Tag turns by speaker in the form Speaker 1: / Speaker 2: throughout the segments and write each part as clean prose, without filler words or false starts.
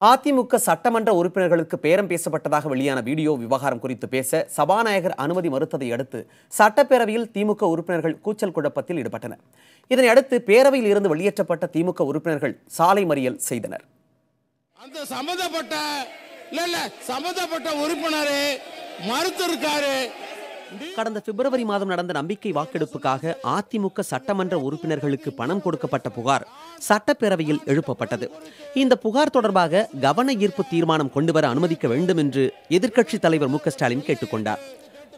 Speaker 1: அதிமுக சட்டமன்ற உறுப்பினர்களுக்கு பேரம் பேசப்பட்டதாக வெளியான வீடியோ விவகாரம் குறித்து பேச சபாநாயகர் அனுமதி மறுத்ததை அடுத்து சட்டப்பேரவையில் திமுக உறுப்பினர்கள் கூச்சல் குழப்பத்தில் ஈடுபட்டனர். இதனை அடுத்து பேரவையில் இருந்து வெளியேற்றப்பட்ட திமுக உறுப்பினர்கள் சாலை மறியல் செய்தனர்.
Speaker 2: அந்த சம்பந்தப்பட்ட உறுப்பினரே மறுத்திருக்காரு.
Speaker 1: கடந்த பிப்ரவரி மாதம் நடந்த நம்பிக்கை வாக்கெடுப்புக்காக அதிமுக சட்டமன்ற உறுப்பினர்களுக்கு பணம் கொடுக்கப்பட்ட புகார் சட்டப்பேரவையில் எழுப்பப்பட்டது. இந்த புகார் தொடர்பாக கவன ஈர்ப்பு தீர்மானம் கொண்டுவர அனுமதிக்க வேண்டும் என்று எதிர்க்கட்சித் தலைவர் மு க ஸ்டாலின் கேட்டுக்கொண்டார்.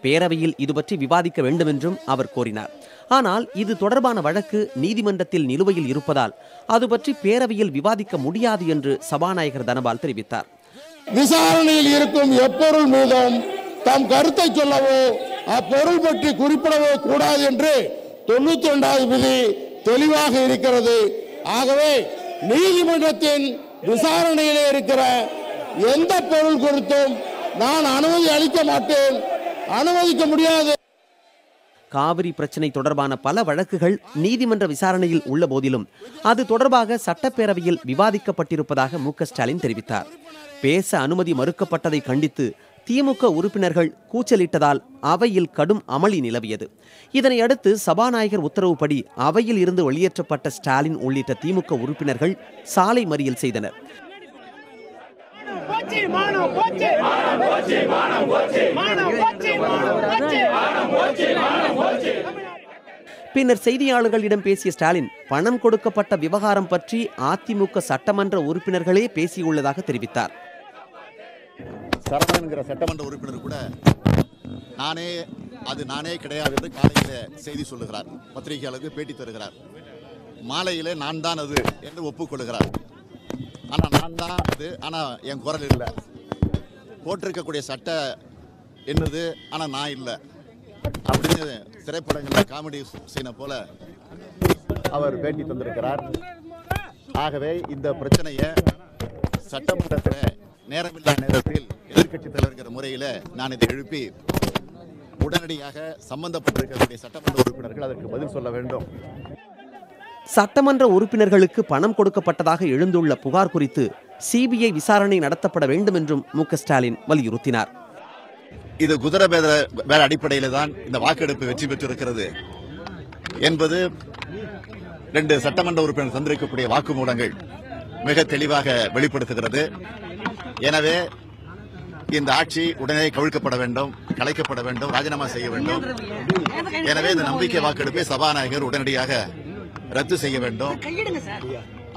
Speaker 1: பேரவையில் இதுபற்றி விவாதிக்க வேண்டும் என்றும் அவர் கோரினார். ஆனால் இது தொடர்பான வழக்கு நீதிமன்றத்தில் நிலுவையில் இருப்பதால் அது பற்றி பேரவையில் விவாதிக்க முடியாது என்று சபாநாயகர் தனபால் தெரிவித்தார்.
Speaker 2: விசாரணையில் இருக்கும் எப்பொருள் மீதும் தம் கருத்தை சொல்லவோ அப்பொருள் பற்றி குறிப்பிடவோ கூடாது என்று 92வது விதி தெளிவாக இருக்கிறது. ஆகவே நீதிமன்றத்தின் விசாரணையிலே இருக்கிற எந்த பொருள் குறித்தும் நான் அனுமதி அளிக்க மாட்டேன், அனுமதிக்க முடியாது.
Speaker 1: காவிரி பிரச்சனை தொடர்பான பல வழக்குகள் நீதிமன்ற விசாரணையில் உள்ள போதிலும் அது தொடர்பாக சட்டப்பேரவையில் விவாதிக்கப்பட்டிருப்பதாக மு க ஸ்டாலின் தெரிவித்தார். பேச அனுமதி மறுக்கப்பட்டதை கண்டித்து திமுக உறுப்பினர்கள் கூச்சலிட்டதால் அவையில் கடும் அமளி நிலவியது. இதனை அடுத்து சபாநாயகர் உத்தரவுப்படி அவையில் இருந்து வெளியேற்றப்பட்ட ஸ்டாலின் உள்ளிட்ட திமுக உறுப்பினர்கள் சாலை மறியல் செய்தனர். பின்னர் செய்தியாளர்களிடம் பேசிய ஸ்டாலின் பணம் கொடுக்கப்பட்ட விவகாரம் பற்றி அதிமுக சட்டமன்ற உறுப்பினர்களே பேசியுள்ளதாக தெரிவித்தார்.
Speaker 3: சரவணன்கிற சட்டமன்ற உறுப்பினர் கூட நானே கிடையாது என்று காலையில் செய்தி சொல்லுகிறார், பத்திரிகையாளருக்கு பேட்டி தருகிறார். மாலையிலே நான் தான் அது என்று ஒப்புக்கொள்கிறார். ஆனால் நான் தான் அது, ஆனால் என் குரல் இல்லை. போட்டிருக்கக்கூடிய சட்ட என்னது, ஆனால் நான் இல்லை அப்படின்னு திரைப்படங்களில் காமெடி சீனை போல அவர் பேட்டி தந்திருக்கிறார். ஆகவே இந்த பிரச்சனையை சட்டமன்றத்தில் நேரமில்லா நேரத்தில் எதிர்க்கட்சி தலைவர்கிற முறையில் நான் இதை எழுப்பி உடனடியாக சம்பந்தப்பட்டிருக்கக்கூடிய சட்டமன்ற உறுப்பினர்கள் அதற்கு பதில் சொல்ல வேண்டும்.
Speaker 1: சட்டமன்ற உறுப்பினர்களுக்கு பணம் கொடுக்கப்பட்டதாக எழுந்துள்ள புகார் குறித்து சிபிஐ விசாரணை நடத்தப்பட வேண்டும் என்றும் மு க ஸ்டாலின் வலியுறுத்தினார்.
Speaker 3: இது குதிரை பேர அடிப்படையில் தான் இந்த வாக்கெடுப்பு வெற்றி பெற்றிருக்கிறது என்பது 2 சட்டமன்ற உறுப்பினர் தந்திருக்கக்கூடிய வாக்குமூலங்கள் மிக தெளிவாக வெளிப்படுத்துகிறது. எனவே இந்த ஆட்சி உடனே கவிழ்க்கப்பட வேண்டும், கலைக்கப்பட வேண்டும், ராஜினாமா செய்ய வேண்டும். எனவே இந்த நம்பிக்கை வாக்கெடுப்பை சபாநாயகர் உடனடியாக ரத்து செய்ய வேண்டும்.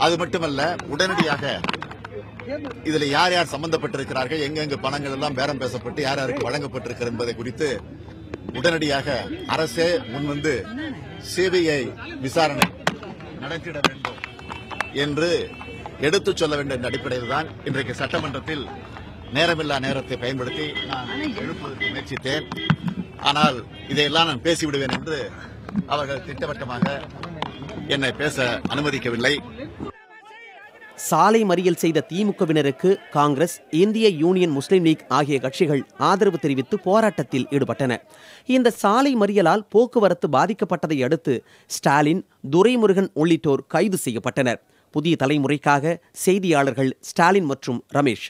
Speaker 3: அது மட்டுமல்ல, உடனடியாக இதில் யார் யார் சம்பந்தப்பட்டிருக்கிறார்கள், எங்கெங்கு பணங்கள் எல்லாம் பேரம் பேசப்பட்டு யார் யாருக்கு வழங்கப்பட்டிருக்கிறது என்பதை குறித்து உடனடியாக அரசே முன்வந்து சிபிஐ விசாரணை நடத்திட வேண்டும் என்று எடுத்துச் சொல்ல வேண்டும் என்ற அடிப்படையில் தான் இன்றைக்கு சட்டமன்றத்தில் நேரமில்லா நேரத்தை பயன்படுத்தி நான் எழுப்புவதற்கு முயற்சித்தேன். ஆனால் இதையெல்லாம் நான் பேசிவிடுவேன் என்று அவர்கள் திட்டவட்டமாக என்னை பேச அனுமதிக்கவில்லை.
Speaker 1: சாலை மறியல் செய்த திமுகவினருக்கு காங்கிரஸ், இந்திய யூனியன் முஸ்லீம் லீக் ஆகிய கட்சிகள் ஆதரவு தெரிவித்து போராட்டத்தில் ஈடுபட்டன. இந்த சாலை மறியலால் போக்குவரத்து பாதிக்கப்பட்டதை அடுத்து ஸ்டாலின், துரைமுருகன் உள்ளிட்டோர் கைது செய்யப்பட்டனர். புதிய தலைமுறைக்காக செய்தியாளர்கள் ஸ்டாலின் மற்றும் ரமேஷ்.